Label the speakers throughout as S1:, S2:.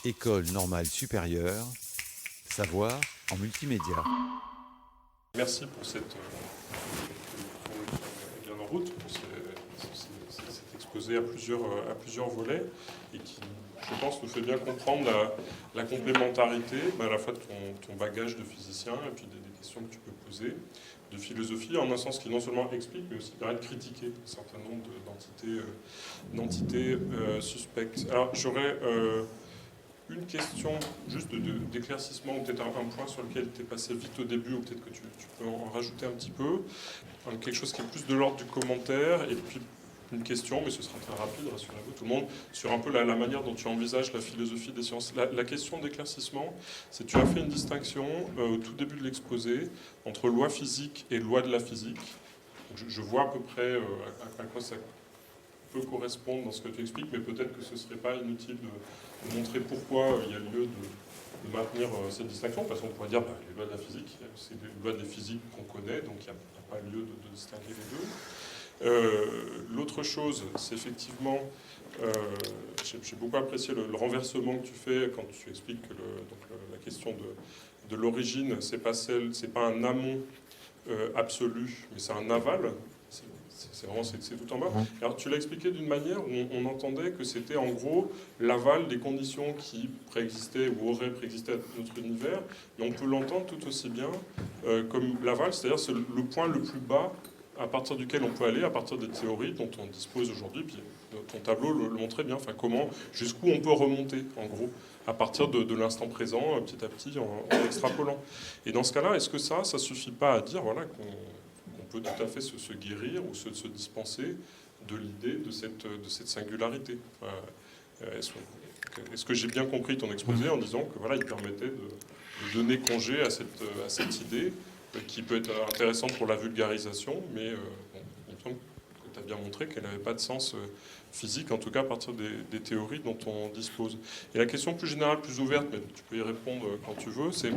S1: École normale supérieure, savoir en multimédia.
S2: Merci pour cette bien en route, pour cet exposé à plusieurs volets et qui, je pense, nous fait bien comprendre la complémentarité à la fois de ton bagage de physicien et puis des questions que tu peux poser de philosophie, en un sens qui non seulement explique, mais aussi permet de critiquer un certain nombre d'entités suspectes. Alors, j'aurais une question juste d'éclaircissement, ou peut-être un point sur lequel tu es passé vite au début, ou peut-être que tu peux en rajouter un petit peu. Quelque chose qui est plus de l'ordre du commentaire, et puis une question, mais ce sera très rapide, rassurez-vous tout le monde, sur un peu la manière dont tu envisages la philosophie des sciences. La question d'éclaircissement, c'est que tu as fait une distinction au tout début de l'exposé entre loi physique et loi de la physique. Donc je vois à peu près à quoi ça peut correspondre dans ce que tu expliques, mais peut-être que ce ne serait pas inutile de montrer pourquoi il y a lieu de maintenir cette distinction, parce qu'on pourrait dire les lois de la physique, c'est les lois des physiques qu'on connaît, donc il n'y a pas lieu de distinguer les deux. L'autre chose, c'est effectivement, j'ai beaucoup apprécié le renversement que tu fais quand tu expliques que la question de l'origine, c'est pas un amont absolu, mais c'est un aval. C'est tout en bas. Alors tu l'as expliqué d'une manière où on entendait que c'était en gros l'aval des conditions qui préexistaient ou auraient préexisté à notre univers, mais on peut l'entendre tout aussi bien comme l'aval, c'est-à-dire c'est le point le plus bas à partir duquel on peut aller, à partir des théories dont on dispose aujourd'hui, puis ton tableau le montrait bien, enfin jusqu'où on peut remonter, en gros, à partir de l'instant présent, petit à petit, en extrapolant. Et dans ce cas-là, est-ce que ça suffit pas à dire, voilà, qu'on peut tout à fait se guérir ou se dispenser de l'idée de cette singularité. Est-ce que j'ai bien compris ton exposé en disant que voilà, il permettait de donner congé à cette idée qui peut être intéressante pour la vulgarisation, mais il me semble que tu as bien montré qu'elle n'avait pas de sens physique, en tout cas à partir des théories dont on dispose. Et la question plus générale, plus ouverte, mais tu peux y répondre quand tu veux, c'est...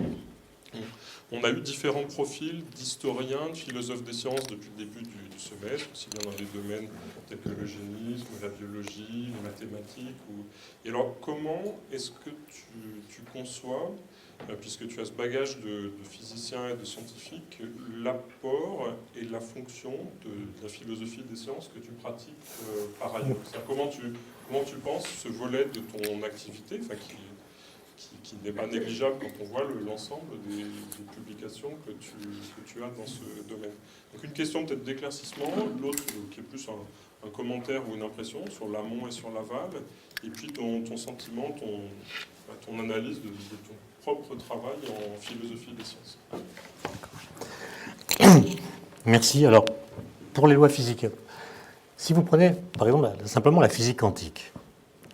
S2: On a eu différents profils d'historiens, de philosophes des sciences depuis le début du semestre, aussi bien dans des domaines tels que l'eugénisme, la biologie, les mathématiques. Et alors, comment est-ce que tu conçois, puisque tu as ce bagage de physicien et de scientifique, l'apport et la fonction de la philosophie des sciences que tu pratiques par ailleurs? Comment tu penses ce volet de ton activité, qui n'est pas négligeable quand on voit l'ensemble des publications que tu as dans ce domaine. Donc une question peut-être d'éclaircissement, l'autre qui est plus un commentaire ou une impression sur l'amont et sur l'aval, et puis ton sentiment, ton analyse de ton propre travail en philosophie des sciences.
S3: Merci. Alors, pour les lois physiques, si vous prenez, par exemple, simplement la physique quantique,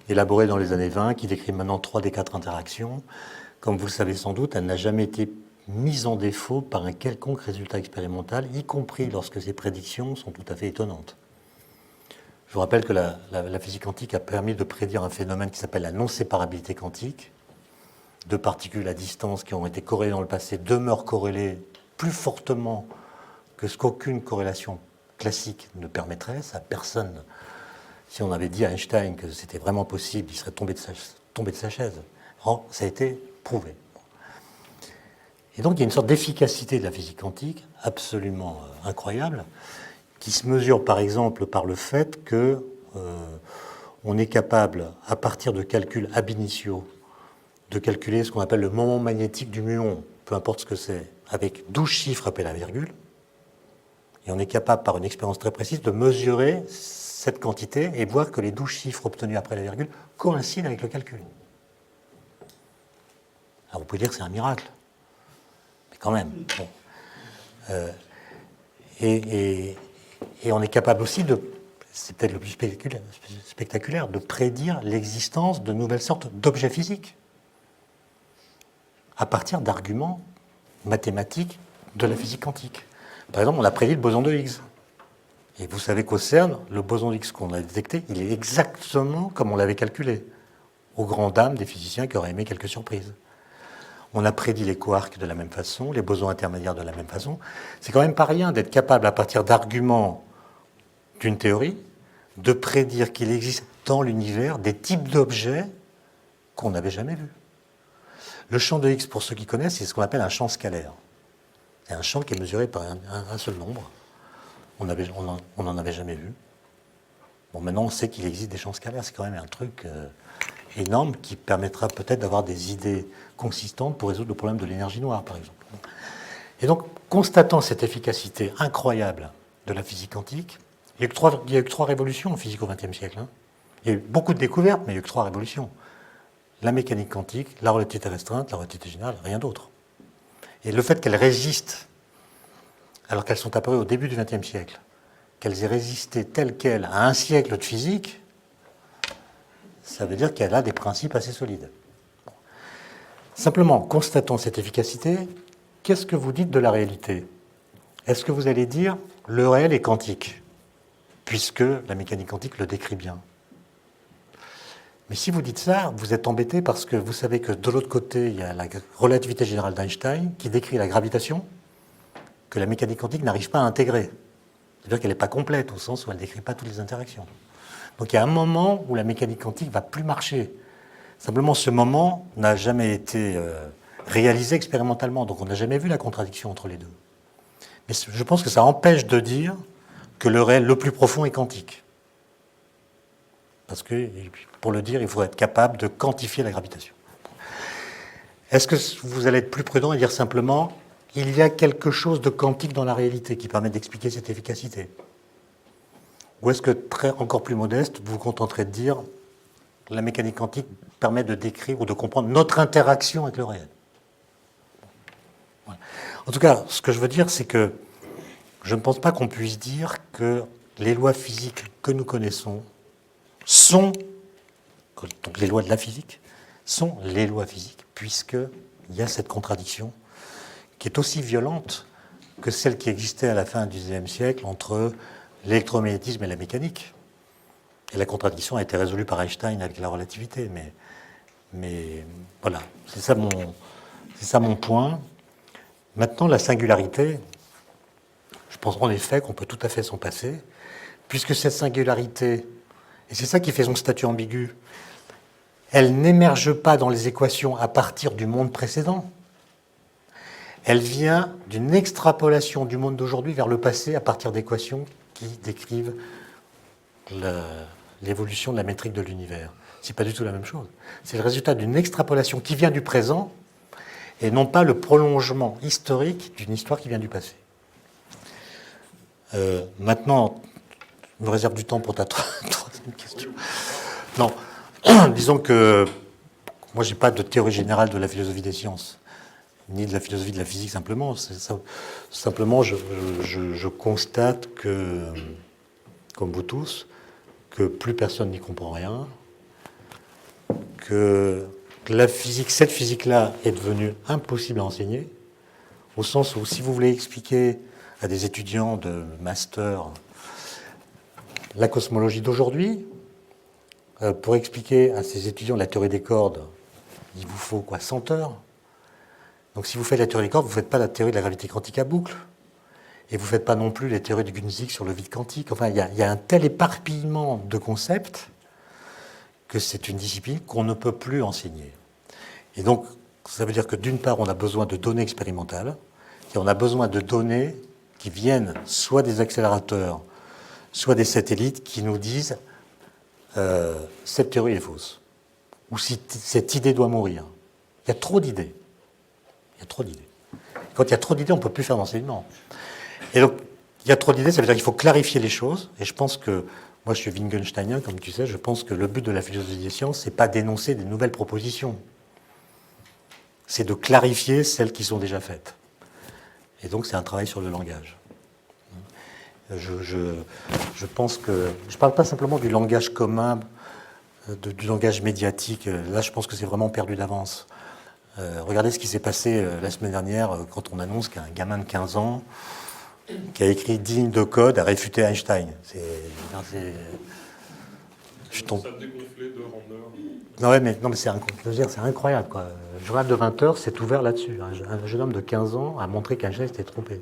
S3: élaborée dans les années 20, qui décrit maintenant 3 des 4 interactions. Comme vous le savez sans doute, elle n'a jamais été mise en défaut par un quelconque résultat expérimental, y compris lorsque ses prédictions sont tout à fait étonnantes. Je vous rappelle que la physique quantique a permis de prédire un phénomène qui s'appelle la non-séparabilité quantique. Deux particules à distance qui ont été corrélées dans le passé demeurent corrélées plus fortement que ce qu'aucune corrélation classique ne permettrait. Ça, personne... Si on avait dit à Einstein que c'était vraiment possible, il serait tombé de sa chaise. Or, ça a été prouvé. Et donc, il y a une sorte d'efficacité de la physique quantique absolument incroyable, qui se mesure par exemple par le fait qu'on est capable, à partir de calculs ab initio, de calculer ce qu'on appelle le moment magnétique du muon, peu importe ce que c'est, avec 12 chiffres après la virgule. Et on est capable, par une expérience très précise, de mesurer cette quantité et voir que les 12 chiffres obtenus après la virgule coïncident avec le calcul. Alors vous pouvez dire que c'est un miracle, mais quand même. Bon. Et on est capable aussi c'est peut-être le plus spectaculaire, de prédire l'existence de nouvelles sortes d'objets physiques à partir d'arguments mathématiques de la physique quantique. Par exemple, on a prédit le boson de Higgs. Et vous savez qu'au CERN, le boson de Higgs qu'on a détecté, il est exactement comme on l'avait calculé, aux grandes dames des physiciens qui auraient aimé quelques surprises. On a prédit les quarks de la même façon, les bosons intermédiaires de la même façon. C'est quand même pas rien d'être capable, à partir d'arguments d'une théorie, de prédire qu'il existe dans l'univers des types d'objets qu'on n'avait jamais vu. Le champ de X, pour ceux qui connaissent, c'est ce qu'on appelle un champ scalaire. C'est un champ qui est mesuré par un seul nombre. On n'en avait jamais vu. Bon, maintenant, on sait qu'il existe des champs scalaires. C'est quand même un truc énorme qui permettra peut-être d'avoir des idées consistantes pour résoudre le problème de l'énergie noire, par exemple. Et donc, constatant cette efficacité incroyable de la physique quantique, il y a eu que trois révolutions en physique au XXe siècle. Hein. Il y a eu beaucoup de découvertes, mais il n'y a eu que trois révolutions. La mécanique quantique, la relativité restreinte, la relativité générale, rien d'autre. Et le fait qu'elles résistent, alors qu'elles sont apparues au début du XXe siècle, qu'elles aient résisté telles quelles à un siècle de physique, ça veut dire qu'elle a des principes assez solides. Simplement, constatant cette efficacité, qu'est-ce que vous dites de la réalité? Est-ce que vous allez dire le réel est quantique, puisque la mécanique quantique le décrit bien? Mais si vous dites ça, vous êtes embêté parce que vous savez que de l'autre côté, il y a la relativité générale d'Einstein qui décrit la gravitation que la mécanique quantique n'arrive pas à intégrer. C'est-à-dire qu'elle n'est pas complète, au sens où elle ne décrit pas toutes les interactions. Donc il y a un moment où la mécanique quantique ne va plus marcher. Simplement, ce moment n'a jamais été réalisé expérimentalement, donc on n'a jamais vu la contradiction entre les deux. Mais je pense que ça empêche de dire que le réel le plus profond est quantique. Parce que, pour le dire, il faut être capable de quantifier la gravitation. Est-ce que vous allez être plus prudent et dire simplement il y a quelque chose de quantique dans la réalité qui permet d'expliquer cette efficacité? Ou est-ce que, encore plus modeste, vous vous contenterez de dire la mécanique quantique permet de décrire ou de comprendre notre interaction avec le réel? Voilà. En tout cas, ce que je veux dire, c'est que je ne pense pas qu'on puisse dire que les lois physiques que nous connaissons sont, donc les lois de la physique, sont les lois physiques, puisqu'il y a cette contradiction qui est aussi violente que celle qui existait à la fin du XIXe siècle entre l'électromagnétisme et la mécanique. Et la contradiction a été résolue par Einstein avec la relativité. Mais voilà, c'est ça mon point. Maintenant, la singularité, je pense en effet qu'on peut tout à fait s'en passer, puisque cette singularité, et c'est ça qui fait son statut ambigu, elle n'émerge pas dans les équations à partir du monde précédent. Elle vient d'une extrapolation du monde d'aujourd'hui vers le passé à partir d'équations qui décrivent l'évolution de la métrique de l'univers. C'est pas du tout la même chose. C'est le résultat d'une extrapolation qui vient du présent et non pas le prolongement historique d'une histoire qui vient du passé. Maintenant, je me réserve du temps pour ta troisième question. Non, disons que moi, je n'ai pas de théorie générale de la philosophie des sciences, ni de la philosophie de la physique simplement. Simplement, je constate que, comme vous tous, que plus personne n'y comprend rien, que la physique, cette physique-là est devenue impossible à enseigner, au sens où si vous voulez expliquer à des étudiants de master la cosmologie d'aujourd'hui, pour expliquer à ces étudiants la théorie des cordes, il vous faut 100 heures. Donc si vous faites la théorie des cordes, vous ne faites pas la théorie de la gravité quantique à boucle. Et vous ne faites pas non plus les théories de Gunzig sur le vide quantique. Enfin, il y a un tel éparpillement de concepts que c'est une discipline qu'on ne peut plus enseigner. Et donc, ça veut dire que d'une part, on a besoin de données expérimentales, et on a besoin de données qui viennent soit des accélérateurs, soit des satellites qui nous disent cette théorie est fausse, ou si cette idée doit mourir. Il y a trop d'idées. Il y a trop d'idées. Quand il y a trop d'idées, on ne peut plus faire d'enseignement. Et donc, il y a trop d'idées, ça veut dire qu'il faut clarifier les choses. Et je pense que, moi je suis Wittgensteinien, comme tu sais, je pense que le but de la philosophie des sciences, c'est pas d'énoncer des nouvelles propositions. C'est de clarifier celles qui sont déjà faites. Et donc, c'est un travail sur le langage. Je pense que... Je ne parle pas simplement du langage commun, du langage médiatique. Là, je pense que c'est vraiment perdu d'avance. Regardez ce qui s'est passé la semaine dernière quand on annonce qu'un gamin de 15 ans qui a écrit 10 lignes de code a réfuté Einstein.
S2: Ça dégonflé d'heure en heure.
S3: Non, mais c'est incroyable, quoi. Le journal de 20 heures s'est ouvert là-dessus. Un jeune homme de 15 ans a montré qu'Einstein s'était trompé.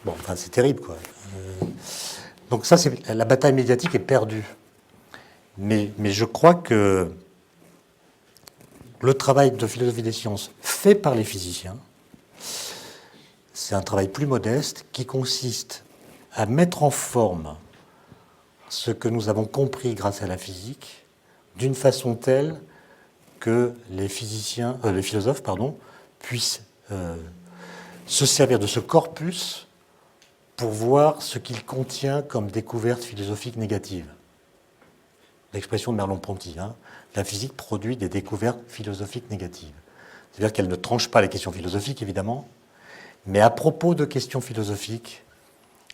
S3: Bon, enfin, c'est terrible, quoi. Donc ça, la bataille médiatique est perdue. Mais je crois que le travail de philosophie des sciences fait par les physiciens, c'est un travail plus modeste qui consiste à mettre en forme ce que nous avons compris grâce à la physique d'une façon telle que les philosophes puissent se servir de ce corpus pour voir ce qu'il contient comme découverte philosophique négative. L'expression de Merleau-Ponty, la physique produit des découvertes philosophiques négatives. C'est-à-dire qu'elle ne tranche pas les questions philosophiques, évidemment, mais à propos de questions philosophiques,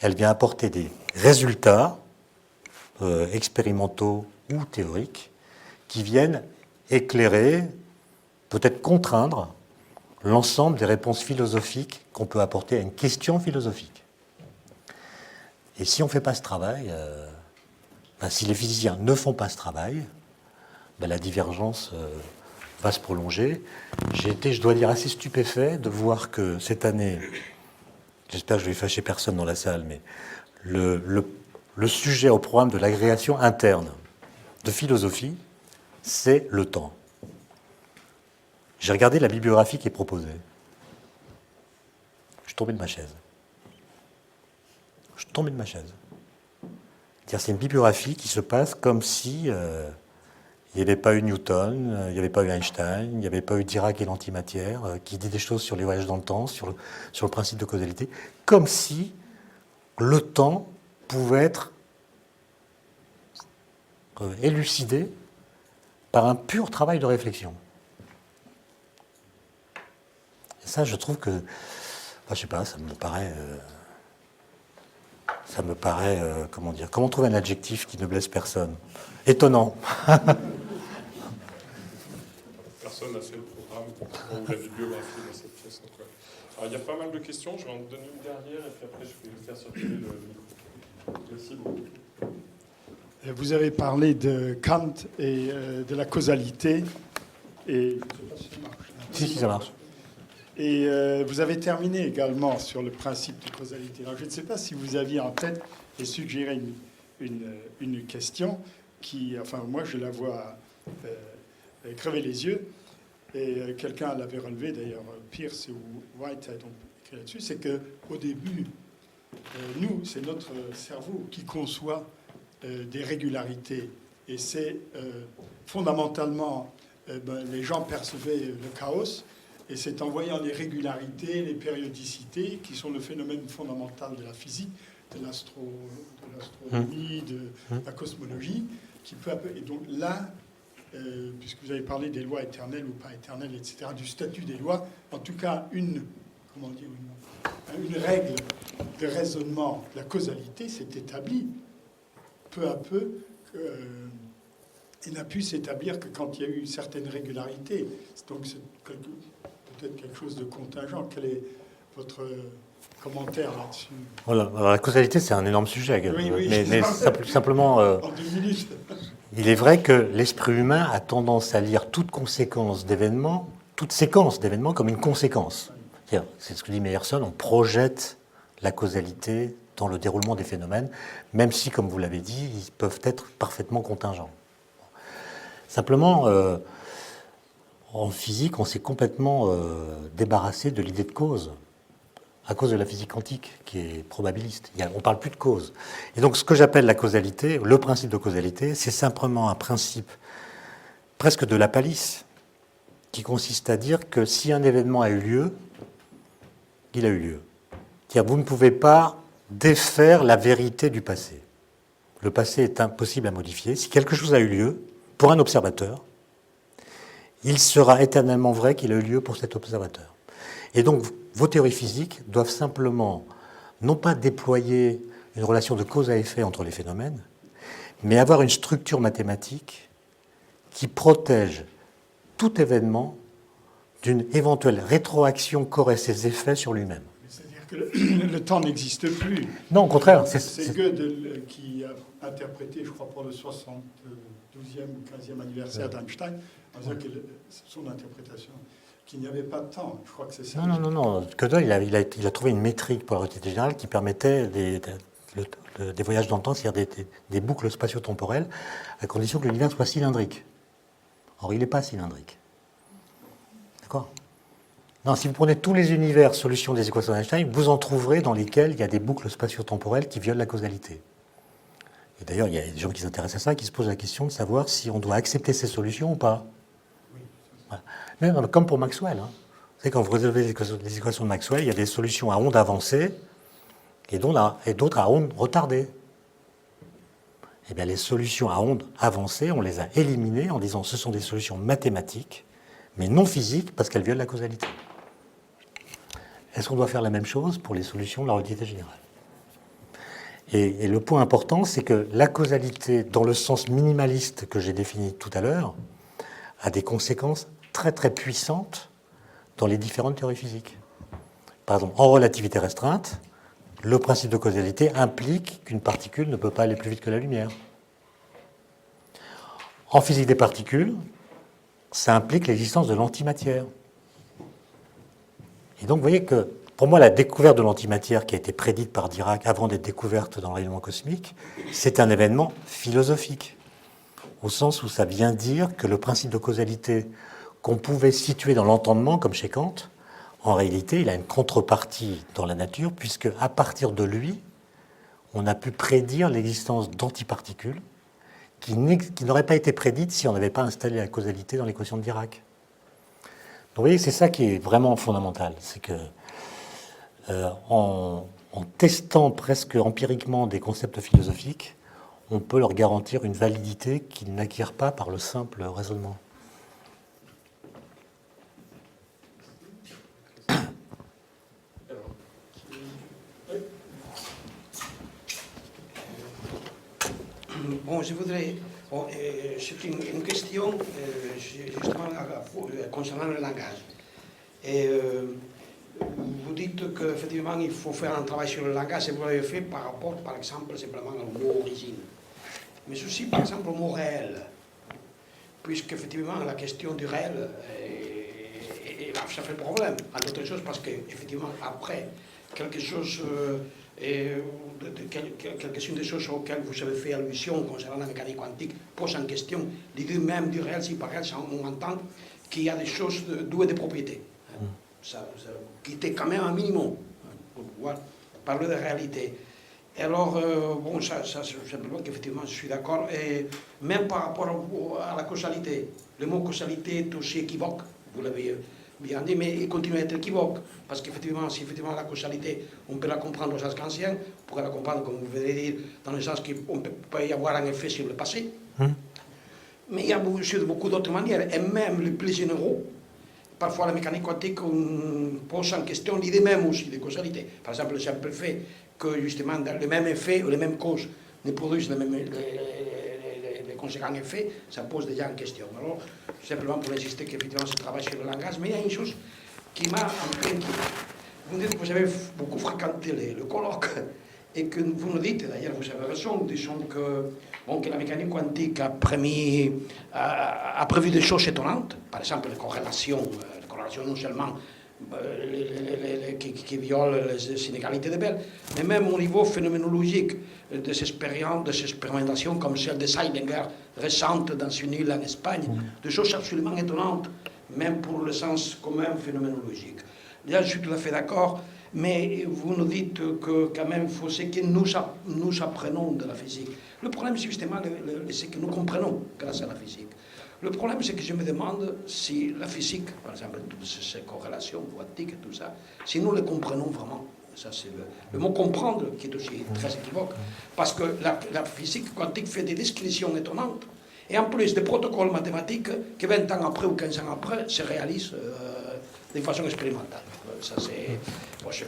S3: elle vient apporter des résultats expérimentaux ou théoriques qui viennent éclairer, peut-être contraindre, l'ensemble des réponses philosophiques qu'on peut apporter à une question philosophique. Et si on ne fait pas ce travail, si les physiciens ne font pas ce travail, la divergence va se prolonger. J'ai été, je dois dire, assez stupéfait de voir que cette année, j'espère que je ne vais fâcher personne dans la salle, mais le sujet au programme de l'agrégation interne de philosophie, c'est le temps. J'ai regardé la bibliographie qui est proposée. Je suis tombé de ma chaise. C'est une bibliographie qui se passe comme si il n'y avait pas eu Newton, il n'y avait pas eu Einstein, il n'y avait pas eu Dirac et l'antimatière, qui dit des choses sur les voyages dans le temps, sur le principe de causalité, comme si le temps pouvait être élucidé par un pur travail de réflexion. Et ça, je trouve que, je sais pas, ça me paraît, comment trouver un adjectif qui ne blesse personne? Étonnant.
S2: Personne n'a fait le programme ou la bibliographie dans cette pièce. Donc, alors, il y a pas mal de questions, je vais en donner une dernière et puis après je vais faire circuler le micro. Merci beaucoup.
S4: Vous avez parlé de Kant et de la causalité. Et je sais pas si ça marche.
S3: Si, ça marche.
S4: Et vous avez terminé également sur le principe de causalité. Alors, je ne sais pas si vous aviez en tête et suggéré une question qui, enfin, moi, je la vois crever les yeux. Et quelqu'un l'avait relevé, d'ailleurs, Peirce ou White a donc écrit là-dessus, c'est qu'au début, nous, c'est notre cerveau qui conçoit des régularités. Et c'est fondamentalement, les gens percevaient le chaos. Et c'est en voyant les régularités, les périodicités, qui sont le phénomène fondamental de la physique, de l'astronomie, de la cosmologie, qui peu à peu... Et donc là, puisque vous avez parlé des lois éternelles ou pas éternelles, etc., du statut des lois, en tout cas une règle de raisonnement, la causalité, s'est établie peu à peu. Il n'a pu s'établir que quand il y a eu certaines régularités. Donc c'est peut-être quelque chose de contingent. Quel est votre commentaire là-dessus?
S3: Voilà. Alors, la causalité, c'est un énorme sujet.
S4: Oui,
S3: mais simplement,
S4: en 2 minutes.
S3: Il est vrai que l'esprit humain a tendance à lire toute séquence d'événements comme une conséquence. C'est ce que dit Meyerson, on projette la causalité dans le déroulement des phénomènes, même si, comme vous l'avez dit, ils peuvent être parfaitement contingents. Simplement, en physique, on s'est complètement débarrassé de l'idée de cause, à cause de la physique quantique, qui est probabiliste. On ne parle plus de cause. Et donc, ce que j'appelle la causalité, le principe de causalité, c'est simplement un principe presque de la palisse, qui consiste à dire que si un événement a eu lieu, il a eu lieu. C'est-à-dire, vous ne pouvez pas défaire la vérité du passé. Le passé est impossible à modifier. Si quelque chose a eu lieu, pour un observateur, il sera éternellement vrai qu'il a eu lieu pour cet observateur. Et donc, vos théories physiques doivent simplement, non pas déployer une relation de cause à effet entre les phénomènes, mais avoir une structure mathématique qui protège tout événement d'une éventuelle rétroaction qu'auraient ses effets sur lui-même.
S4: C'est-à-dire que le temps n'existe plus.
S3: Non, au contraire.
S4: C'est Gödel qui a interprété, je crois, pour le 72e ou 15e anniversaire d'Einstein, en disant que son interprétation, qu'il n'y avait pas de temps. Je crois que c'est ça.
S3: Non. Gödel, il a trouvé une métrique pour la relativité générale qui permettait des voyages dans le temps, c'est-à-dire des boucles spatio-temporelles, à condition que l'univers soit cylindrique. Or, il n'est pas cylindrique. D'accord. Non, si vous prenez tous les univers solutions des équations d'Einstein, vous en trouverez dans lesquels il y a des boucles spatio-temporelles qui violent la causalité. Et d'ailleurs, il y a des gens qui s'intéressent à ça, qui se posent la question de savoir si on doit accepter ces solutions ou pas. Voilà. Même comme pour Maxwell. Hein. Vous savez, quand vous résolvez les équations de Maxwell, il y a des solutions à onde avancée et d'autres à onde retardée. Eh bien, les solutions à onde avancée, on les a éliminées en disant que ce sont des solutions mathématiques, mais non physiques, parce qu'elles violent la causalité. Est-ce qu'on doit faire la même chose pour les solutions de la relativité générale ? Et le point important, c'est que la causalité, dans le sens minimaliste que j'ai défini tout à l'heure, a des conséquences très très puissantes dans les différentes théories physiques. Par exemple, en relativité restreinte, le principe de causalité implique qu'une particule ne peut pas aller plus vite que la lumière. En physique des particules, ça implique l'existence de l'antimatière. Et donc, vous voyez que, pour moi, la découverte de l'antimatière qui a été prédite par Dirac avant d'être découverte dans le rayonnement cosmique, c'est un événement philosophique, au sens où ça vient dire que le principe de causalité qu'on pouvait situer dans l'entendement, comme chez Kant, en réalité, il a une contrepartie dans la nature, puisque à partir de lui, on a pu prédire l'existence d'antiparticules qui n'auraient pas été prédites si on n'avait pas installé la causalité dans l'équation de Dirac. Donc, vous voyez, c'est ça qui est vraiment fondamental. C'est que, en testant presque empiriquement des concepts philosophiques, on peut leur garantir une validité qu'ils n'acquièrent pas par le simple raisonnement.
S5: Bon, je voudrais. Bon, c'est une question justement concernant le langage. Et vous dites qu'effectivement il faut faire un travail sur le langage et vous l'avez fait par rapport, par exemple, simplement au mot origine. Mais aussi, par exemple, au mot réel. Puisqu'effectivement, la question du réel, ça fait problème. En d'autres choses, parce qu'effectivement, après, quelque chose. Quelques-unes des choses auxquelles vous avez fait allusion concernant la mécanique quantique posent en question l'idée même du réel, si par exemple on entend qu'il y a des choses douées de propriétés. Ça quitter quand même un minimum pour pouvoir parler de réalité. Et alors, bon, ça simplement qu'effectivement je suis d'accord, et même par rapport à la causalité, le mot causalité est aussi équivoque, vous l'avez bien dit, mais il continue à être équivoque, parce qu'effectivement, si effectivement la causalité, on peut la comprendre au sens kantien, on pourrait la comprendre, comme vous venez de dire, dans le sens qu'on peut y avoir un effet sur le passé, mais il y a beaucoup d'autres manières, et même les plus généraux, parfois la mécanique quantique, on pose en question l'idée même aussi de causalité. Par exemple, le simple fait que justement le même effet ou les mêmes causes ne produisent les conséquents effets, ça pose déjà en question. Alors, simplement pour insister qu'effectivement ce travail sur le langage, mais il y a une chose qui m'a un peu inquiété. Vous dites que vous avez beaucoup fréquenté le colloque et que vous nous dites, d'ailleurs vous avez raison, disons que la mécanique quantique a prévu des choses étonnantes, par exemple les corrélations non seulement qui violent les inégalités de Bell, mais même au niveau phénoménologique des expérimentations comme celle de Seilinger récente dans une île en Espagne, des choses absolument étonnantes, même pour le sens commun phénoménologique. Là, je suis tout à fait d'accord, mais vous nous dites que quand même, il faut ce que nous apprenons de la physique. Le problème, c'est justement ce que nous comprenons grâce à la physique. Le problème, c'est que je me demande si la physique, par exemple, toutes ces corrélations quantiques et tout ça, si nous les comprenons vraiment. Ça, c'est le mot comprendre qui est aussi très équivoque. Parce que la physique quantique fait des descriptions étonnantes. Et en plus, des protocoles mathématiques qui 20 ans après ou 15 ans après se réalisent de façon expérimentale. Ça, c'est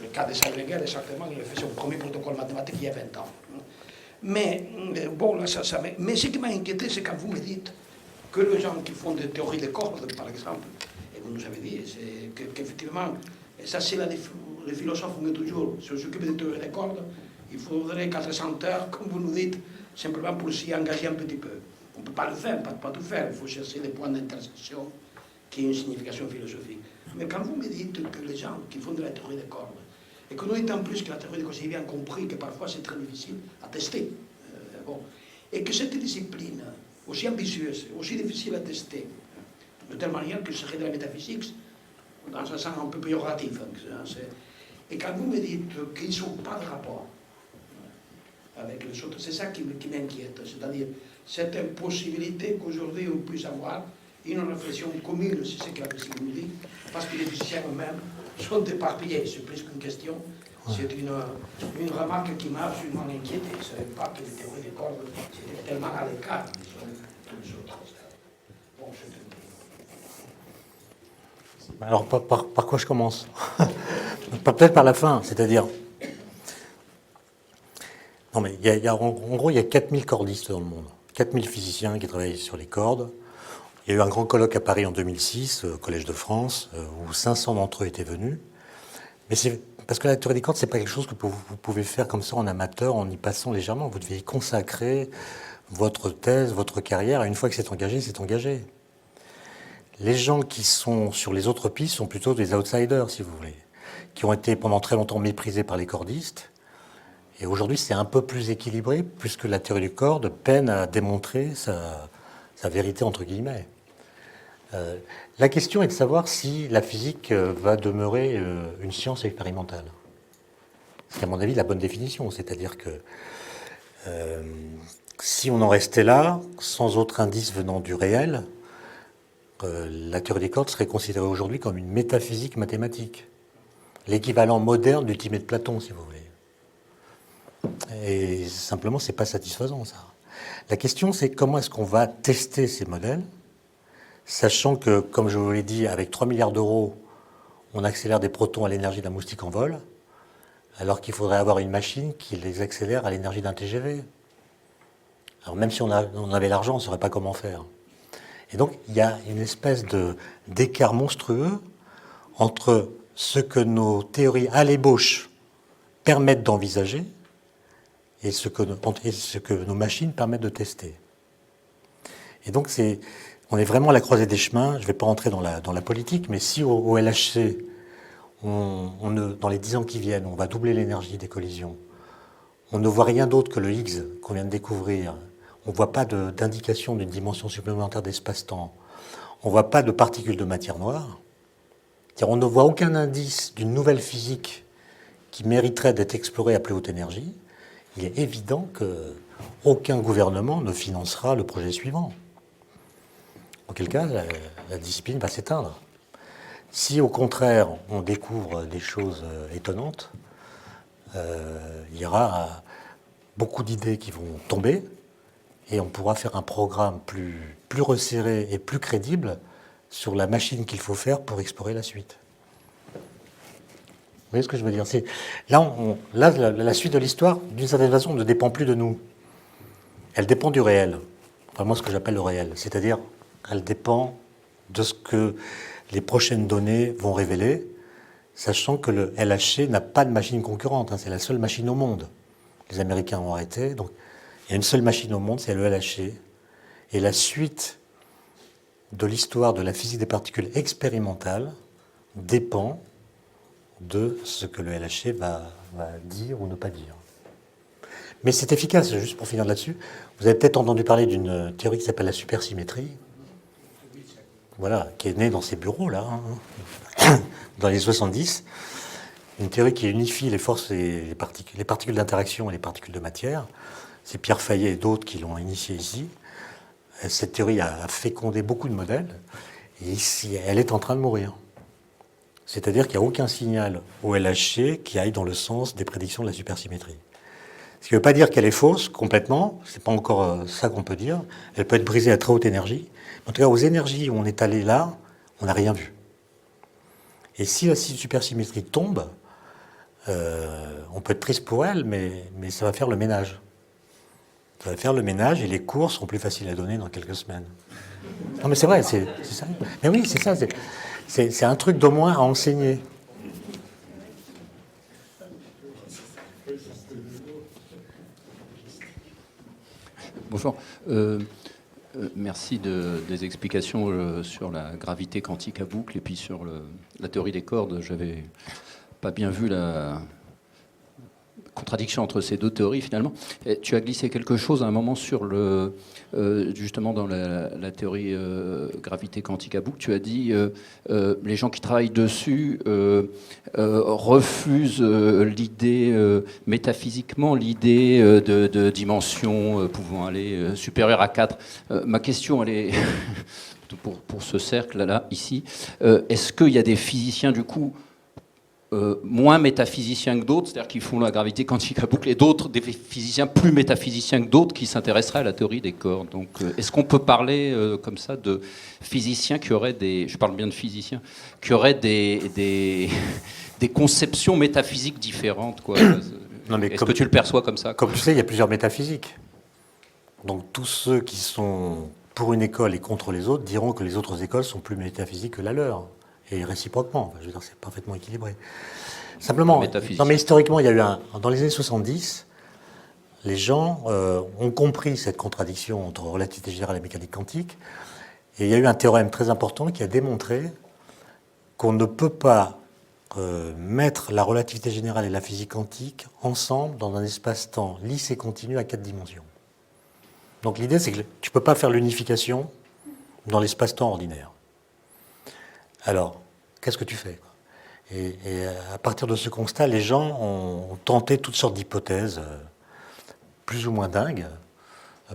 S5: le cas de Seilinger, exactement. Il a fait son premier protocole mathématique il y a 20 ans. Mais, bon, là, mais ce qui m'a inquiété, c'est quand vous me dites que les gens qui font des théories des cordes, par exemple, et vous nous avez dit qu'effectivement, et ça c'est les philosophes nous disent toujours, si on s'occupe des théories des cordes, il faudrait 400 heures, comme vous nous dites, simplement pour s'y engager un petit peu. On ne peut pas le faire, pas tout faire, il faut chercher des points d'intersection qui ont une signification philosophique. Mais quand vous me dites que les gens qui font de la théorie des cordes, et que nous dites en plus que la théorie des cordes, c'est bien compris que parfois c'est très difficile à tester, et que cette discipline, aussi ambitieuse, aussi difficile à tester, de telle manière que ce serait de la métaphysique, dans un sens un peu péjoratif. Et quand vous me dites qu'ils n'ont pas de rapport avec les autres, c'est ça qui m'inquiète. C'est-à-dire cette impossibilité qu'aujourd'hui on puisse avoir une réflexion commune, si c'est que la physique nous dit, parce que les physiciens eux-mêmes sont éparpillés. C'est plus qu'une question, c'est une remarque qui m'a absolument inquiété. Je ne savais pas que les théories des cordes étaient tellement à l'écart, disons, tous les autres. Bon,
S3: Alors, par quoi je commence? Peut-être par la fin, c'est-à-dire... Non, mais en gros, il y a 4000 cordistes dans le monde, 4000 physiciens qui travaillent sur les cordes. Il y a eu un grand colloque à Paris en 2006, au Collège de France, où 500 d'entre eux étaient venus. Mais c'est parce que la théorie des cordes, c'est pas quelque chose que vous pouvez faire comme ça en amateur, en y passant légèrement. Vous devez y consacrer votre thèse, votre carrière. Et une fois que c'est engagé, c'est engagé. Les gens qui sont sur les autres pistes sont plutôt des outsiders, si vous voulez, qui ont été pendant très longtemps méprisés par les cordistes. Et aujourd'hui, c'est un peu plus équilibré, puisque la théorie des cordes peine à démontrer sa vérité, entre guillemets. La question est de savoir si la physique va demeurer une science expérimentale. C'est à mon avis la bonne définition, c'est-à-dire que si on en restait là, sans autre indice venant du réel, la théorie des cordes serait considérée aujourd'hui comme une métaphysique mathématique, l'équivalent moderne du Timée de Platon, si vous voulez. Et simplement, c'est pas satisfaisant, ça. La question, c'est comment est-ce qu'on va tester ces modèles, sachant que, comme je vous l'ai dit, avec 3 milliards d'euros, on accélère des protons à l'énergie d'un moustique en vol, alors qu'il faudrait avoir une machine qui les accélère à l'énergie d'un TGV. Alors même si on avait l'argent, on ne saurait pas comment faire. Et donc, il y a une espèce d'écart monstrueux entre ce que nos théories à l'ébauche permettent d'envisager et ce que nos machines permettent de tester. Et donc, on est vraiment à la croisée des chemins. Je ne vais pas rentrer dans la politique, mais si au LHC, dans les 10 ans qui viennent, on va doubler l'énergie des collisions, on ne voit rien d'autre que le Higgs qu'on vient de découvrir, on ne voit pas d'indication d'une dimension supplémentaire d'espace-temps, on ne voit pas de particules de matière noire, c'est-à-dire on ne voit aucun indice d'une nouvelle physique qui mériterait d'être explorée à plus haute énergie, il est évident qu'aucun gouvernement ne financera le projet suivant. Auquel cas, la discipline va s'éteindre. Si au contraire, on découvre des choses étonnantes, il y aura beaucoup d'idées qui vont tomber et on pourra faire un programme plus resserré et plus crédible sur la machine qu'il faut faire pour explorer la suite. Vous voyez ce que je veux dire? Là, la suite de l'histoire, d'une certaine façon, ne dépend plus de nous. Elle dépend du réel. Enfin, moi, ce que j'appelle le réel. C'est-à-dire, elle dépend de ce que les prochaines données vont révéler, sachant que le LHC n'a pas de machine concurrente. C'est la seule machine au monde. Les Américains ont arrêté. Donc, il y a une seule machine au monde, c'est le LHC. Et la suite de l'histoire de la physique des particules expérimentales dépend de ce que le LHC va dire ou ne pas dire. Mais c'est efficace, juste pour finir là-dessus. Vous avez peut-être entendu parler d'une théorie qui s'appelle la supersymétrie. Voilà, qui est née dans ces bureaux-là, dans les 70. Une théorie qui unifie les forces et les particules d'interaction et les particules de matière. C'est Pierre Fayet et d'autres qui l'ont initiée ici. Cette théorie a fécondé beaucoup de modèles. Et ici, elle est en train de mourir. C'est-à-dire qu'il n'y a aucun signal au LHC qui aille dans le sens des prédictions de la supersymétrie. Ce qui ne veut pas dire qu'elle est fausse complètement, c'est pas encore ça qu'on peut dire. Elle peut être brisée à très haute énergie. En tout cas, aux énergies où on est allé là, on n'a rien vu. Et si la supersymétrie tombe, on peut être triste pour elle, mais ça va faire le ménage. Ça va faire le ménage et les cours seront plus faciles à donner dans quelques semaines. Non mais c'est vrai, c'est ça. Mais oui, c'est ça. C'est un truc d'au moins à enseigner.
S6: Bonjour. Merci des explications sur la gravité quantique à boucle et puis sur la théorie des cordes. J'avais pas bien vu contradiction entre ces deux théories finalement. Et tu as glissé quelque chose à un moment sur justement dans la théorie gravité quantique à boucle. Tu as dit les gens qui travaillent dessus refusent l'idée métaphysiquement l'idée de dimensions pouvant aller supérieures à 4. Ma question elle est pour ce cercle là ici. Est-ce qu'il y a des physiciens du coup moins métaphysiciens que d'autres, c'est-à-dire qui font la gravité quantique à boucle, et d'autres, des physiciens plus métaphysiciens que d'autres, qui s'intéresseraient à la théorie des corps. Donc, est-ce qu'on peut parler comme ça de physiciens qui auraient je parle bien de physiciens, qui auraient des conceptions métaphysiques différentes, quoi. Est-ce que tu le perçois comme ça?
S3: Comme tu sais, il y a plusieurs métaphysiques. Donc tous ceux qui sont pour une école et contre les autres diront que les autres écoles sont plus métaphysiques que la leur. Et réciproquement, je veux dire, c'est parfaitement équilibré. Simplement, non, mais historiquement, il y a eu dans les années 70, les gens ont compris cette contradiction entre relativité générale et mécanique quantique, et il y a eu un théorème très important qui a démontré qu'on ne peut pas mettre la relativité générale et la physique quantique ensemble dans un espace-temps lisse et continu à 4 dimensions. Donc l'idée, c'est que tu ne peux pas faire l'unification dans l'espace-temps ordinaire. Alors, qu'est-ce que tu fais, quoi? Et à partir de ce constat, les gens ont tenté toutes sortes d'hypothèses, plus ou moins dingues.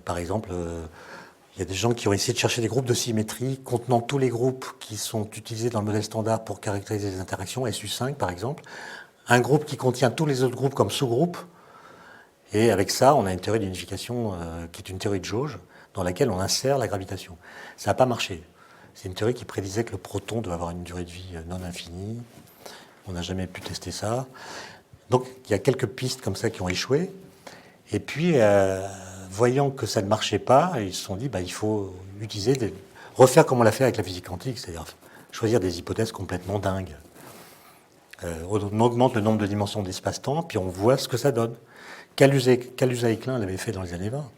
S3: Par exemple, il y a des gens qui ont essayé de chercher des groupes de symétrie contenant tous les groupes qui sont utilisés dans le modèle standard pour caractériser les interactions, SU5 par exemple. Un groupe qui contient tous les autres groupes comme sous-groupes. Et avec ça, on a une théorie d'unification qui est une théorie de jauge dans laquelle on insère la gravitation. Ça n'a pas marché. C'est une théorie qui prédisait que le proton doit avoir une durée de vie non infinie. On n'a jamais pu tester ça. Donc, il y a quelques pistes comme ça qui ont échoué. Et puis, voyant que ça ne marchait pas, ils se sont dit il faut refaire comme on l'a fait avec la physique quantique, c'est-à-dire choisir des hypothèses complètement dingues. On augmente le nombre de dimensions d'espace-temps, puis on voit ce que ça donne. Kaluza-Eklund l'avait fait dans les années 20.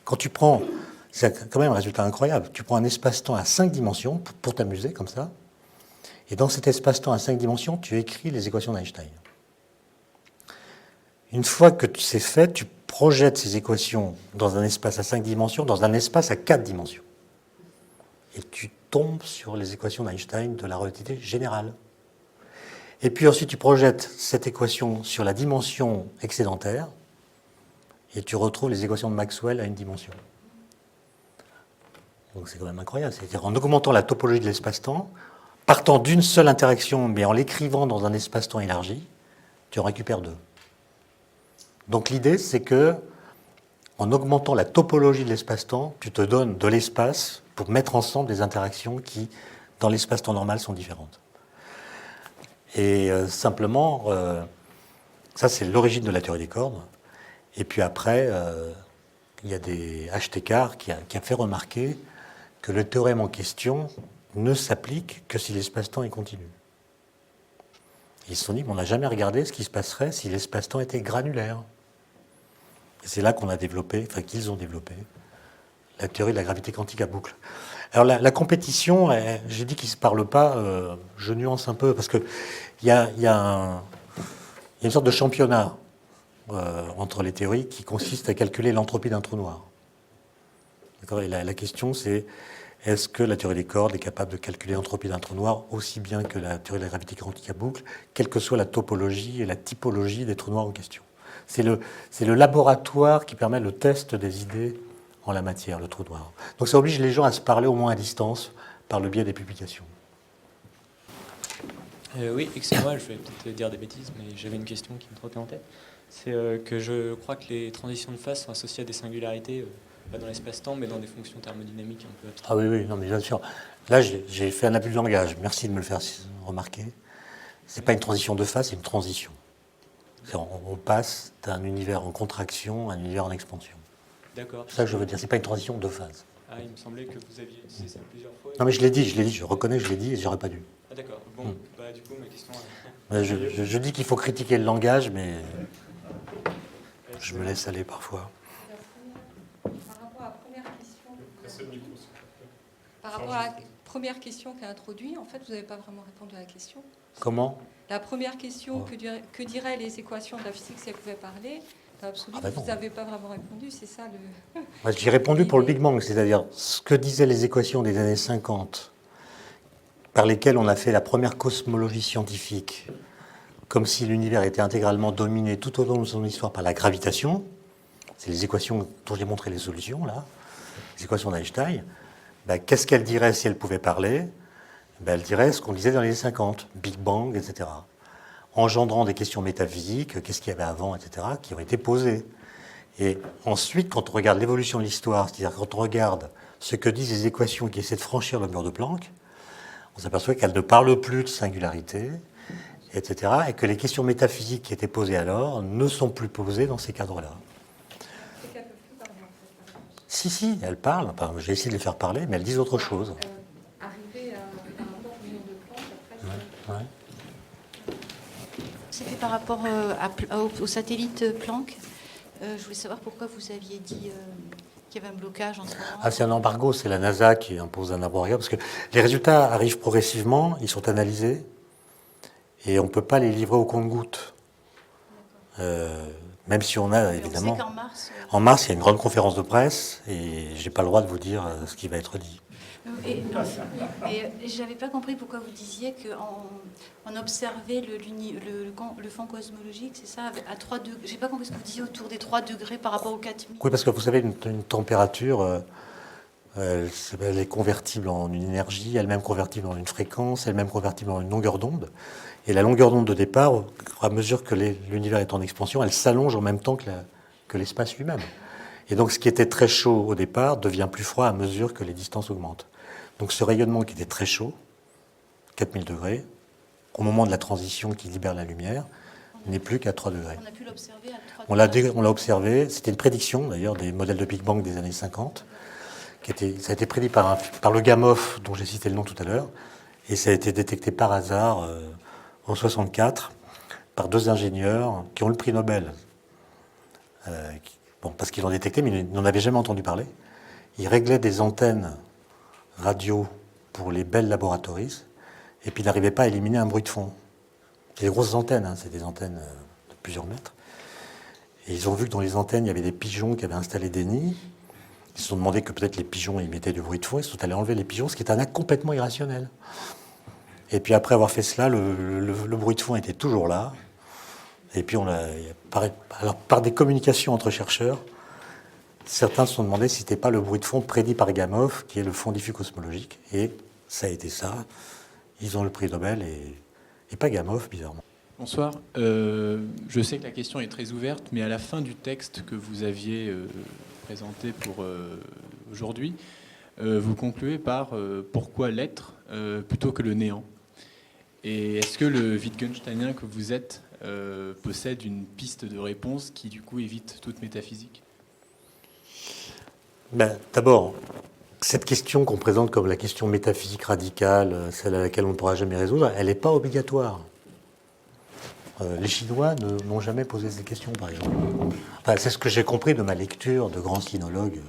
S3: Quand tu prends... C'est quand même un résultat incroyable. Tu prends un espace-temps à 5 dimensions pour t'amuser comme ça, et dans cet espace-temps à 5 dimensions, tu écris les équations d'Einstein. Une fois que c'est fait, tu projettes ces équations dans un espace à 5 dimensions, dans un espace à 4 dimensions. Et tu tombes sur les équations d'Einstein de la relativité générale. Et puis ensuite, tu projettes cette équation sur la dimension excédentaire, et tu retrouves les équations de Maxwell à une dimension. Donc c'est quand même incroyable. C'est-à-dire en augmentant la topologie de l'espace-temps, partant d'une seule interaction, mais en l'écrivant dans un espace-temps élargi, tu en récupères 2. Donc l'idée, c'est que en augmentant la topologie de l'espace-temps, tu te donnes de l'espace pour mettre ensemble des interactions qui, dans l'espace-temps normal, sont différentes. Et simplement, ça c'est l'origine de la théorie des cordes. Et puis après, il y a des H.T. qui a fait remarquer que le théorème en question ne s'applique que si l'espace-temps est continu. Ils se sont dit, on n'a jamais regardé ce qui se passerait si l'espace-temps était granulaire. Et c'est là qu'ils ont développé la théorie de la gravité quantique à boucle. Alors la compétition, j'ai dit qu'ils ne se parlent pas, je nuance un peu, parce qu'il y a une sorte de championnat entre les théories qui consiste à calculer l'entropie d'un trou noir. Et la question, c'est est-ce que la théorie des cordes est capable de calculer l'entropie d'un trou noir aussi bien que la théorie de la gravité quantique à boucle, quelle que soit la topologie et la typologie des trous noirs en question. C'est le laboratoire qui permet le test des idées en la matière, le trou noir. Donc ça oblige les gens à se parler au moins à distance par le biais des publications.
S7: Oui, excusez-moi, je vais peut-être dire des bêtises, mais j'avais une question qui me trottait en tête. C'est que je crois que les transitions de phase sont associées à des singularités, pas dans l'espace-temps, mais dans des fonctions thermodynamiques un peu abstraites.
S3: Ah oui, non, mais bien sûr. Là, j'ai fait un abus de langage. Merci de me le faire remarquer. Ce n'est pas une transition de phase, c'est une transition. On passe d'un univers en contraction à un univers en expansion.
S7: D'accord.
S3: C'est ça que je veux dire. Ce n'est pas une transition de phase.
S7: Ah, il me semblait que vous aviez utilisé ça plusieurs fois.
S3: Non, mais je l'ai dit, je reconnais que je l'ai dit et j'aurais pas dû.
S7: Ah, d'accord. Bon, du coup, ma question...
S3: Je dis qu'il faut critiquer le langage, mais je me laisse aller parfois.
S8: Par rapport à la première question qu'a introduit, en fait, vous n'avez pas vraiment répondu à la question.
S3: Comment?
S8: La première question, que diraient les équations de la physique si elles pouvaient parler? Dans l'absolu,
S3: Ah ben
S8: vous
S3: non.
S8: n'avez pas vraiment répondu, c'est ça le...
S3: Moi, j'ai répondu pour le Big Bang, c'est-à-dire ce que disaient les équations des années 50, par lesquelles on a fait la première cosmologie scientifique, comme si l'univers était intégralement dominé tout au long de son histoire par la gravitation. C'est les équations dont j'ai montré les solutions, là, les équations d'Einstein. Ben, qu'est-ce qu'elle dirait si elle pouvait parler? Ben, elle dirait ce qu'on disait dans les années 50, Big Bang, etc. Engendrant des questions métaphysiques, qu'est-ce qu'il y avait avant, etc., qui ont été posées. Et ensuite, quand on regarde l'évolution de l'histoire, c'est-à-dire quand on regarde ce que disent les équations qui essaient de franchir le mur de Planck, on s'aperçoit qu'elles ne parlent plus de singularité, etc., et que les questions métaphysiques qui étaient posées alors ne sont plus posées dans ces cadres-là.
S8: C'est qu'elles peuvent plus parler, en fait.
S3: Si, elles parlent. Enfin, j'ai essayé de les faire parler, mais elles disent autre chose.
S8: Arriver à un rapport au mur de Planck, après,
S3: Ouais.
S9: C'était par rapport au satellite Planck. Je voulais savoir pourquoi vous aviez dit qu'il y avait un blocage en ce moment.
S3: Ah, c'est un embargo, c'est la NASA qui impose un embargo, parce que les résultats arrivent progressivement, ils sont analysés, et on ne peut pas les livrer au compte-gouttes. Même si on a, évidemment...
S9: On sait qu'en mars...
S3: En mars, il y a une grande conférence de presse, et je n'ai pas le droit de vous dire ce qui va être dit.
S9: Et je n'avais pas compris pourquoi vous disiez qu'on observait le fond cosmologique, c'est ça, à 3 degrés. Je n'ai pas compris ce que vous disiez autour des 3 degrés par rapport aux 4000.
S3: Oui, parce que vous savez, une température, elle est convertible en une énergie, elle-même convertible en une fréquence, elle-même convertible en une longueur d'onde. Et la longueur d'onde de départ, à mesure que l'univers est en expansion, elle s'allonge en même temps que l'espace lui-même. Et donc ce qui était très chaud au départ devient plus froid à mesure que les distances augmentent. Donc ce rayonnement qui était très chaud, 4000 degrés, au moment de la transition qui libère la lumière, n'est plus qu'à 3 degrés.
S9: On a pu l'observer à 3
S3: On l'a observé, c'était une prédiction d'ailleurs des modèles de Big Bang des années 50, ça a été prédit par le Gamow, dont j'ai cité le nom tout à l'heure, et ça a été détecté par hasard en 64 par 2 ingénieurs qui ont le prix Nobel. Parce qu'ils l'ont détecté, mais ils n'en avaient jamais entendu parler. Ils réglaient des antennes radio pour les Bell Laboratories, et puis ils n'arrivaient pas à éliminer un bruit de fond. C'est des grosses antennes, c'est des antennes de plusieurs mètres. Et ils ont vu que dans les antennes, il y avait des pigeons qui avaient installé des nids. Ils se sont demandé que peut-être les pigeons émettaient du bruit de fond. Ils sont allés enlever les pigeons, ce qui est un acte complètement irrationnel. Et puis après avoir fait cela, le bruit de fond était toujours là. Et puis par des communications entre chercheurs, certains se sont demandé si ce n'était pas le bruit de fond prédit par Gamow, qui est le fond diffus cosmologique. Et ça a été ça. Ils ont le prix Nobel et pas Gamow, bizarrement.
S10: Bonsoir. Je sais que la question est très ouverte, mais à la fin du texte que vous aviez présenté pour aujourd'hui, vous concluez par pourquoi l'être plutôt que le néant. Et est-ce que le Wittgensteinien que vous êtes possède une piste de réponse qui du coup évite toute métaphysique?
S3: D'abord, cette question qu'on présente comme la question métaphysique radicale, celle à laquelle on ne pourra jamais résoudre, elle n'est pas obligatoire. Les Chinois n'ont jamais posé ces questions, par exemple. Enfin, c'est ce que j'ai compris de ma lecture de grands sinologues.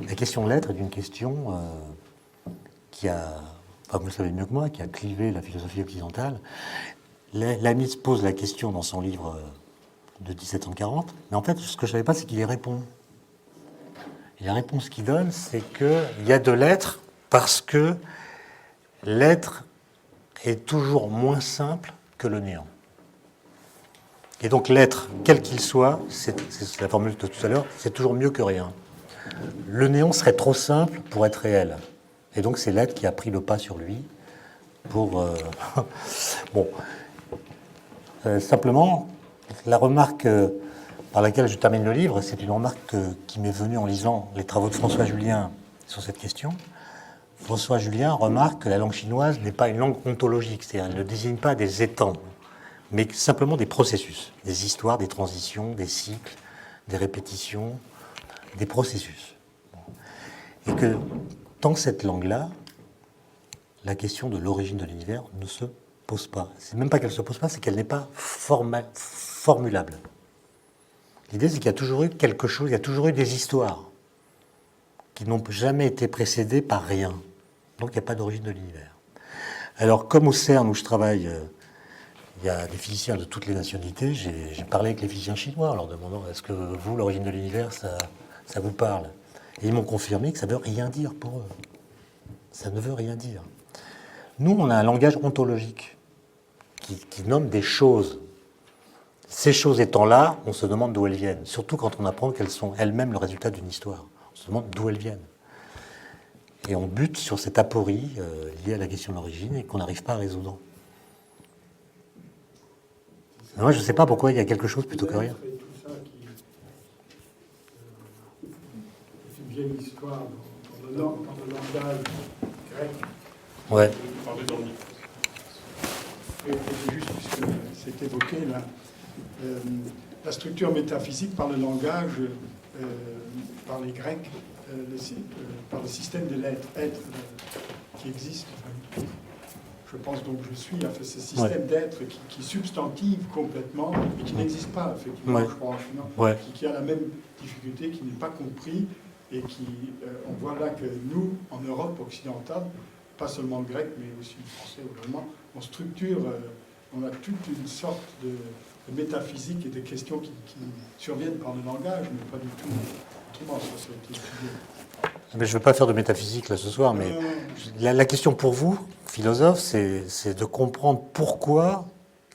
S3: La question de l'être est une question qui a, vous le savez mieux que moi, qui a clivé la philosophie occidentale. Leibniz pose la question dans son livre de 1740, mais en fait, ce que je ne savais pas, c'est qu'il y répond. Et la réponse qu'il donne, c'est qu'il y a de l'être parce que l'être est toujours moins simple que le néant. Et donc l'être, quel qu'il soit, c'est la formule de tout à l'heure, c'est toujours mieux que rien. Le néant serait trop simple pour être réel. Et donc c'est l'être qui a pris le pas sur lui pour... simplement, la remarque par laquelle je termine le livre, c'est une remarque qui m'est venue en lisant les travaux de François Julien sur cette question. François Julien remarque que la langue chinoise n'est pas une langue ontologique, c'est-à-dire elle ne désigne pas des étangs, mais simplement des processus, des histoires, des transitions, des cycles, des répétitions, des processus. Et que dans cette langue-là, la question de l'origine de l'univers ne se pose pas. C'est même pas qu'elle ne se pose pas, c'est qu'elle n'est pas formulable. L'idée, c'est qu'il y a toujours eu quelque chose, il y a toujours eu des histoires qui n'ont jamais été précédées par rien. Donc il n'y a pas d'origine de l'univers. Alors, comme au CERN où je travaille, il y a des physiciens de toutes les nationalités, j'ai parlé avec les physiciens chinois en leur demandant est-ce que vous, l'origine de l'univers, ça vous parle? Et ils m'ont confirmé que ça ne veut rien dire pour eux. Ça ne veut rien dire. Nous, on a un langage ontologique qui nomme des choses. Ces choses étant là, on se demande d'où elles viennent, surtout quand on apprend qu'elles sont elles-mêmes le résultat d'une histoire. On se demande d'où elles viennent. Et on bute sur cette aporie liée à la question de l'origine et qu'on n'arrive pas à résoudre. Moi, je ne sais pas pourquoi il y a quelque chose plutôt que rien.
S4: C'est une vieille histoire dans le langage grec.
S3: Ouais.
S2: Parler dans le micro.
S4: Et juste puisque c'est évoqué là, la structure métaphysique par le langage, par les Grecs, par le système de l'être, qui existe. Enfin, je pense donc je suis, enfin, ce système d'être qui substantive complètement et qui n'existe pas, effectivement, je crois, qui a la même difficulté, qui n'est pas compris et qui, on voit là que nous, en Europe occidentale, pas seulement le grec, mais aussi le français ou l'allemand, on structure, on a toute une sorte de métaphysique et de questions qui surviennent par le langage, mais pas du tout autrement. Ça a été étudié.
S3: Mais je ne veux pas faire de métaphysique là ce soir, mais la question pour vous, philosophe, c'est de comprendre pourquoi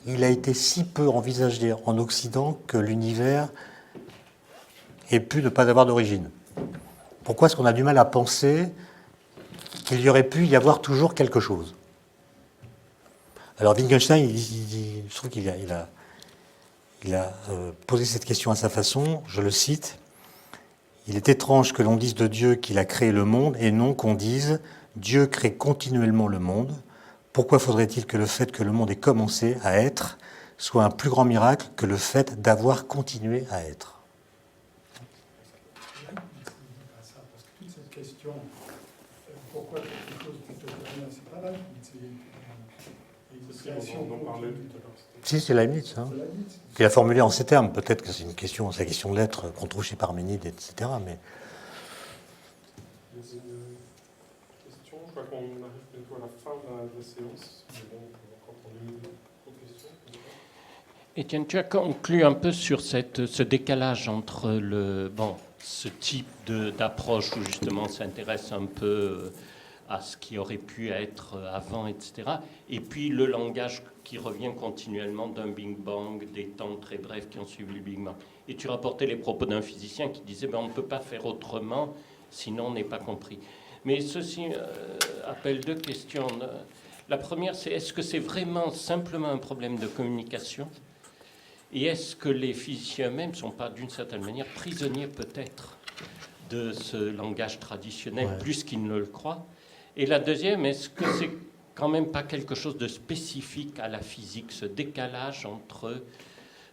S3: il a été si peu envisagé en Occident que l'univers ait pu ne pas avoir d'origine. Pourquoi est-ce qu'on a du mal à penser qu'il y aurait pu y avoir toujours quelque chose? Alors Wittgenstein, je trouve qu'il a posé cette question à sa façon, je le cite. Il est étrange que l'on dise de Dieu qu'il a créé le monde et non qu'on dise Dieu crée continuellement le monde. Pourquoi faudrait-il que le fait que le monde ait commencé à être soit un plus grand miracle que le fait d'avoir continué à être?
S4: Parce que toute cette question, pourquoi quelque chose plutôt que rien, c'est pas là.
S2: C'est ce qu'on en parlait tout à l'heure.
S3: Si, c'est Leibniz. Hein. Il a formulé en ces termes. Peut-être que c'est une question, c'est la question de l'être qu'on trouve chez Parménide, etc. Mais...
S2: Il y a une question, je crois qu'on arrive bientôt à la fin de la séance. Mais bon, quand on a d'autres questions.
S11: Étienne, tu as conclu un peu sur ce décalage entre ce type d'approche où justement on s'intéresse un peu à ce qui aurait pu être avant, etc. Et puis le langage qui revient continuellement d'un Big Bang, des temps très brefs qui ont suivi le Big Bang. Et tu rapportais les propos d'un physicien qui disait on ne peut pas faire autrement, sinon on n'est pas compris. Mais ceci appelle deux questions. La première, c'est est-ce que c'est vraiment simplement un problème de communication? Et est-ce que les physiciens eux-mêmes ne sont pas, d'une certaine manière, prisonniers peut-être de ce langage traditionnel, plus qu'ils ne le croient? Et la deuxième, est-ce que c'est quand même pas quelque chose de spécifique à la physique, ce décalage entre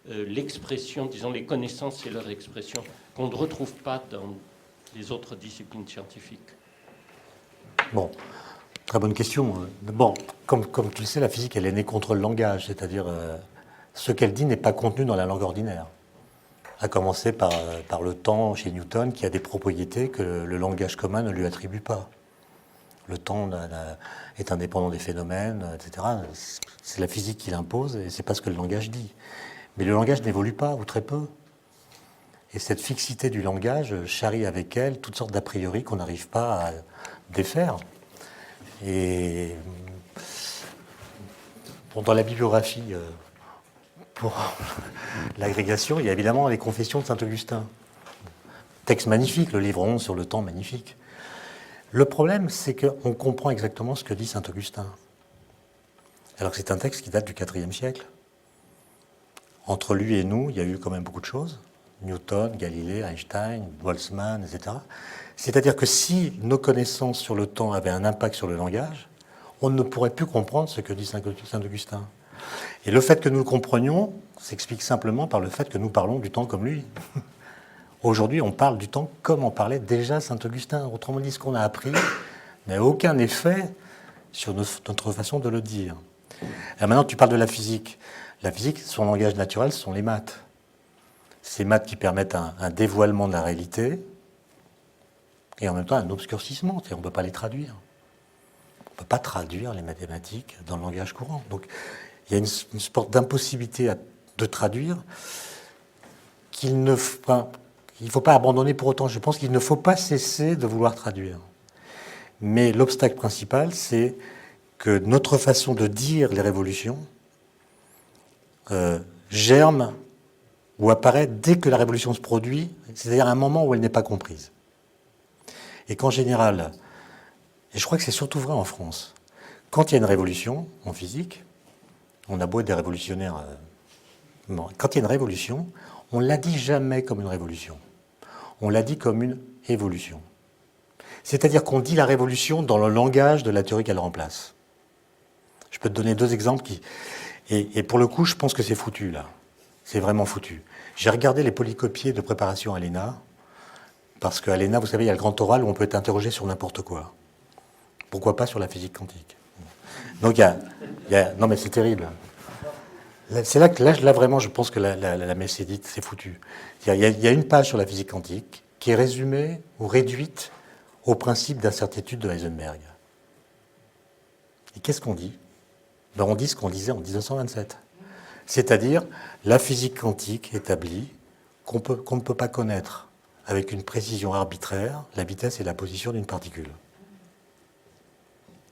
S11: l'expression, disons les connaissances et leur expression, qu'on ne retrouve pas dans les autres disciplines scientifiques?
S3: Bon, très bonne question. Bon, comme tu le sais, la physique, elle est née contre le langage, c'est-à-dire ce qu'elle dit n'est pas contenu dans la langue ordinaire. À commencer par le temps chez Newton, qui a des propriétés que le langage commun ne lui attribue pas. Le temps est indépendant des phénomènes, etc. C'est la physique qui l'impose et c'est pas ce que le langage dit. Mais le langage n'évolue pas, ou très peu. Et cette fixité du langage charrie avec elle toutes sortes d'a priori qu'on n'arrive pas à défaire. Et dans la bibliographie pour l'agrégation, il y a évidemment les Confessions de Saint-Augustin. Texte magnifique, le livre 11 sur le temps, magnifique. Le problème, c'est qu'on comprend exactement ce que dit Saint-Augustin. Alors que c'est un texte qui date du IVe siècle. Entre lui et nous, il y a eu quand même beaucoup de choses. Newton, Galilée, Einstein, Boltzmann, etc. C'est-à-dire que si nos connaissances sur le temps avaient un impact sur le langage, on ne pourrait plus comprendre ce que dit Saint-Augustin. Et le fait que nous le comprenions s'explique simplement par le fait que nous parlons du temps comme lui. Aujourd'hui, on parle du temps comme en parlait déjà Saint-Augustin. Autrement dit, ce qu'on a appris n'a aucun effet sur notre façon de le dire. Alors maintenant, tu parles de la physique. La physique, son langage naturel, ce sont les maths. Ces maths qui permettent un dévoilement de la réalité et en même temps un obscurcissement, c'est-à-dire on ne peut pas les traduire. ne peut pas traduire les mathématiques dans le langage courant. Donc il y a une sorte d'impossibilité de traduire qu'il ne faut pas abandonner pour autant. Je pense qu'il ne faut pas cesser de vouloir traduire. Mais l'obstacle principal, c'est que notre façon de dire les révolutions germe ou apparaît dès que la révolution se produit, c'est-à-dire à un moment où elle n'est pas comprise. Et qu'en général, et je crois que c'est surtout vrai en France, quand il y a une révolution en physique, on a beau être des révolutionnaires, quand il y a une révolution, on ne la dit jamais comme une révolution. On la dit comme une évolution. C'est-à-dire qu'on dit la révolution dans le langage de la théorie qu'elle remplace. Je peux te donner 2 exemples et pour le coup, je pense que c'est foutu, là. C'est vraiment foutu. J'ai regardé les polycopiés de préparation à l'ENA, parce qu'à l'ENA, vous savez, il y a le grand oral où on peut être interrogé sur n'importe quoi. Pourquoi pas sur la physique quantique? Donc non mais c'est terrible. C'est là que là vraiment, je pense que la messe est dite, c'est foutu. Il y a une page sur la physique quantique qui est résumée ou réduite au principe d'incertitude de Heisenberg. Et qu'est-ce qu'on dit? On dit ce qu'on disait en 1927. C'est-à-dire, la physique quantique établit qu'on ne peut pas connaître avec une précision arbitraire la vitesse et la position d'une particule.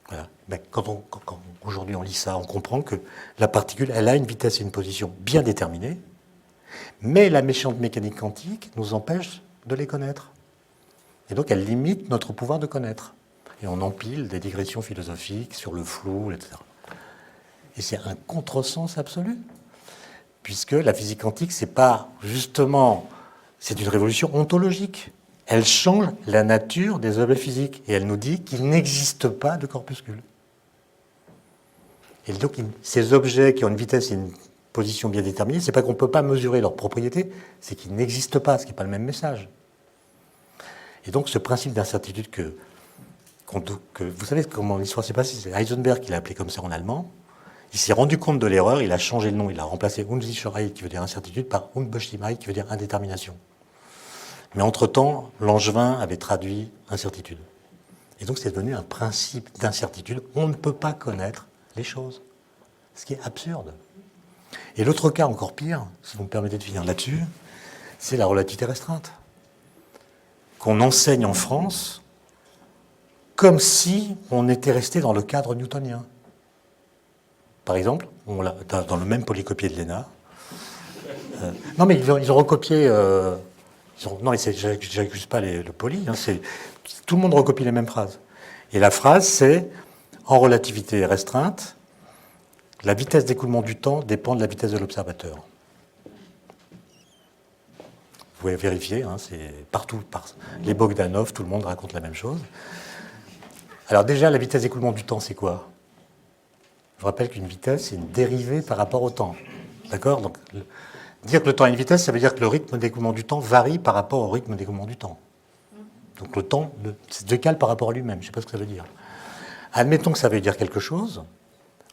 S3: Voilà. Ben, quand aujourd'hui on lit ça, on comprend que la particule, elle a une vitesse et une position bien déterminées, mais la méchante mécanique quantique nous empêche de les connaître. Et donc elle limite notre pouvoir de connaître. Et on empile des digressions philosophiques sur le flou, etc. Et c'est un contresens absolu, puisque la physique quantique, c'est pas justement, c'est une révolution ontologique. Elle change la nature des objets physiques et elle nous dit qu'il n'existe pas de corpuscule. Et donc ces objets qui ont une vitesse et une position bien déterminée, c'est pas qu'on ne peut pas mesurer leurs propriétés, c'est qu'ils n'existent pas, ce qui n'est pas le même message. Et donc ce principe d'incertitude que vous savez comment l'histoire s'est passée, c'est Heisenberg qui l'a appelé comme ça en allemand. Il s'est rendu compte de l'erreur, il a changé le nom, il a remplacé Unsicherheit, qui veut dire incertitude, par Unbestimmtheit, qui veut dire indétermination. Mais entre-temps, Langevin avait traduit incertitude. Et donc c'est devenu un principe d'incertitude. On ne peut pas connaître les choses, ce qui est absurde. Et l'autre cas encore pire, si vous me permettez de finir là-dessus, c'est la relativité restreinte, qu'on enseigne en France comme si on était resté dans le cadre newtonien. Par exemple, dans le même polycopier de l'ENA. Non, mais ils ont recopié. Non, mais j'accuse pas le poly. Tout le monde recopie les mêmes phrases. Et la phrase, c'est en relativité restreinte, la vitesse d'écoulement du temps dépend de la vitesse de l'observateur. Vous pouvez vérifier, c'est partout. Les Bogdanov, tout le monde raconte la même chose. Alors déjà, la vitesse d'écoulement du temps, c'est quoi? Je rappelle qu'une vitesse, c'est une dérivée par rapport au temps. D'accord? Donc, dire que le temps a une vitesse, ça veut dire que le rythme d'écoulement du temps varie par rapport au rythme d'écoulement du temps. Donc le temps se décale par rapport à lui-même. Je ne sais pas ce que ça veut dire. Admettons que ça veut dire quelque chose.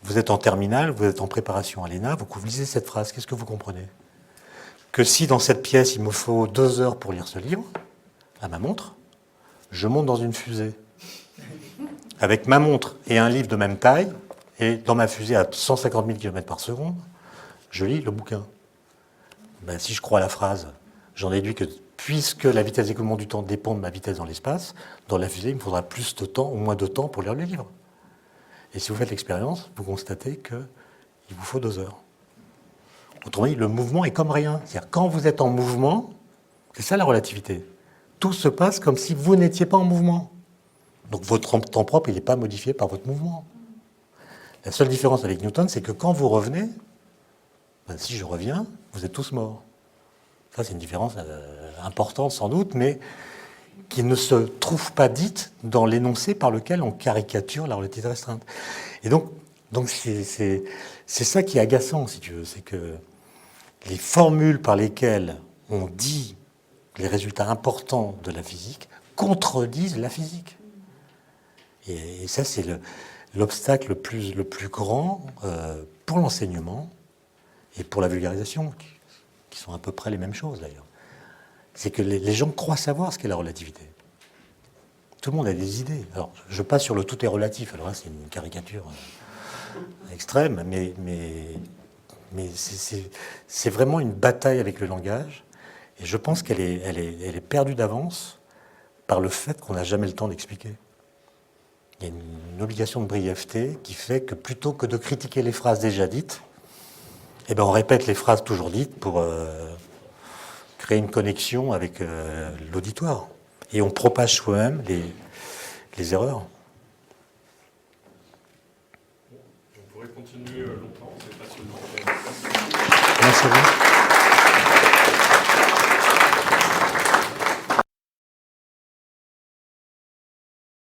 S3: Vous êtes en terminale, vous êtes en préparation à l'ENA, vous lisez cette phrase. Qu'est-ce que vous comprenez? Que si dans cette pièce, il me faut 2 heures pour lire ce livre, à ma montre, je monte dans une fusée. Avec ma montre et un livre de même taille, et dans ma fusée à 150 000 km par seconde, je lis le bouquin. Ben, si je crois à la phrase, j'en déduis que puisque la vitesse d'écoulement du temps dépend de ma vitesse dans l'espace, dans la fusée, il me faudra plus de temps ou moins de temps pour lire le livre. Et si vous faites l'expérience, vous constatez qu'il vous faut 2 heures. Autrement dit, le mouvement est comme rien. C'est-à-dire, quand vous êtes en mouvement, c'est ça la relativité. Tout se passe comme si vous n'étiez pas en mouvement. Donc votre temps propre, il n'est pas modifié par votre mouvement. La seule différence avec Newton, c'est que quand vous revenez, ben, si je reviens, vous êtes tous morts. Ça, c'est une différence importante sans doute, mais qui ne se trouve pas dite dans l'énoncé par lequel on caricature la relativité restreinte. Et donc c'est ça qui est agaçant, si tu veux, c'est que les formules par lesquelles on dit les résultats importants de la physique contredisent la physique. Et ça, c'est l'obstacle le plus grand pour l'enseignement et pour la vulgarisation, qui sont à peu près les mêmes choses d'ailleurs. C'est que les gens croient savoir ce qu'est la relativité. Tout le monde a des idées. Alors, je passe sur le tout est relatif. Alors là, c'est une caricature extrême, mais c'est vraiment une bataille avec le langage. Et je pense qu'elle est perdue d'avance par le fait qu'on n'a jamais le temps d'expliquer. Il y a une obligation de brièveté qui fait que plutôt que de critiquer les phrases déjà dites, eh ben on répète les phrases toujours dites pour créer une connexion avec l'auditoire. Et on propage soi-même les erreurs.
S2: On pourrait continuer longtemps, c'est passionnant.
S3: Merci à vous.